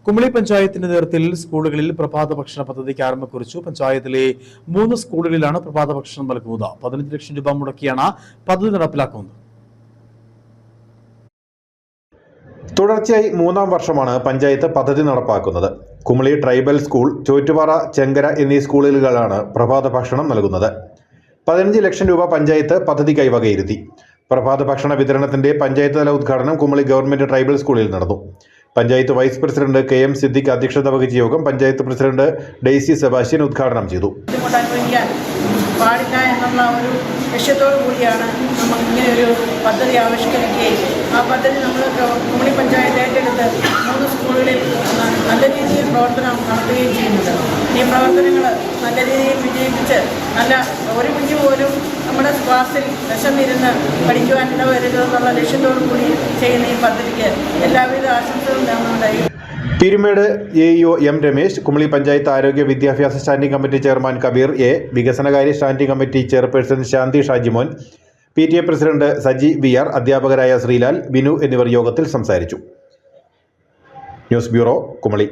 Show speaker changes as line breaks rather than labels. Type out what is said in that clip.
കുമളി പഞ്ചായത്തിന്റെ നേതൃത്വത്തിൽ സ്കൂളുകളിൽ പ്രഭാത ഭക്ഷണ പദ്ധതിക്ക് ആരംഭം കുറിച്ചു. പഞ്ചായത്തിലെ 3 സ്കൂളുകളിലാണ് പ്രഭാത ഭക്ഷണം നൽകുന്നത്. 15 ലക്ഷം രൂപ മുടക്കിയാണ് പദ്ധതി നടപ്പിലാക്കുന്നത്.
തുടർച്ചയായി 3-ാം വർഷമാണ് പഞ്ചായത്ത് പദ്ധതി നടപ്പാക്കുന്നത്. കുമളി ട്രൈബൽ സ്കൂൾ, ചോറ്റുപാറ, ചെങ്കര എന്നീ സ്കൂളുകളിലാണ് പ്രഭാത ഭക്ഷണം നൽകുന്നത്. 15 ലക്ഷം രൂപ പഞ്ചായത്ത് പദ്ധതിക്കായി വകയിരുത്തി. പ്രഭാത ഭക്ഷണ വിതരണത്തിന്റെ പഞ്ചായത്ത് തല ഉദ്ഘാടനം കുമളി ഗവൺമെന്റ് ട്രൈബൽ സ്കൂളിൽ നടന്നു. Panchayat vice president KM Siddique അധ്യക്ഷത വഹിച്ച യോഗം പഞ്ചായത്ത് പ്രസിഡന്റ് ഡെയ്സി സെബാസ്റ്റ്യൻ ഉദ്ഘാടനം ചെയ്തു.
പാടില്ല എന്നുള്ള ഒരു ലക്ഷ്യത്തോടു കൂടിയാണ് നമ്മൾ ഇങ്ങനെ ഒരു പദ്ധതി ആവിഷ്കരിക്കുകയും ആ പദ്ധതി നമ്മൾ കുമളി പഞ്ചായത്ത് ഏറ്റെടുത്ത് 3 സ്കൂളുകളിൽ നല്ല രീതിയിൽ പ്രവർത്തനം നടത്തുകയും ചെയ്യുന്നുണ്ട്. ഈ പ്രവർത്തനങ്ങൾ നല്ല രീതിയിൽ വിജയിപ്പിച്ച് നല്ല ഒരു കുഞ്ഞു പോലും നമ്മുടെ ക്ലാസ്സിൽ വിശന്നിരുന്ന് പഠിക്കുവാൻ ഇടവരരുതെന്നുള്ള ലക്ഷ്യത്തോടു കൂടി ചെയ്യുന്ന ഈ പദ്ധതിക്ക് എല്ലാവിധ ആശംസകളും നേർന്നുകൊണ്ടായി.
പീരുമേട് AEO M രമേശ്, കുമളി പഞ്ചായത്ത് ആരോഗ്യ വിദ്യാഭ്യാസ standing committee chairman Kabir A, വികസനകാര്യ standing committee chairperson Shanthi Shajimon, PTA president Saji VR, അധ്യാപകരായ ശ്രീലാൽ, ബിനു എന്നിവർ യോഗത്തിൽ സംസാരിച്ചു. News bureau, Kumily.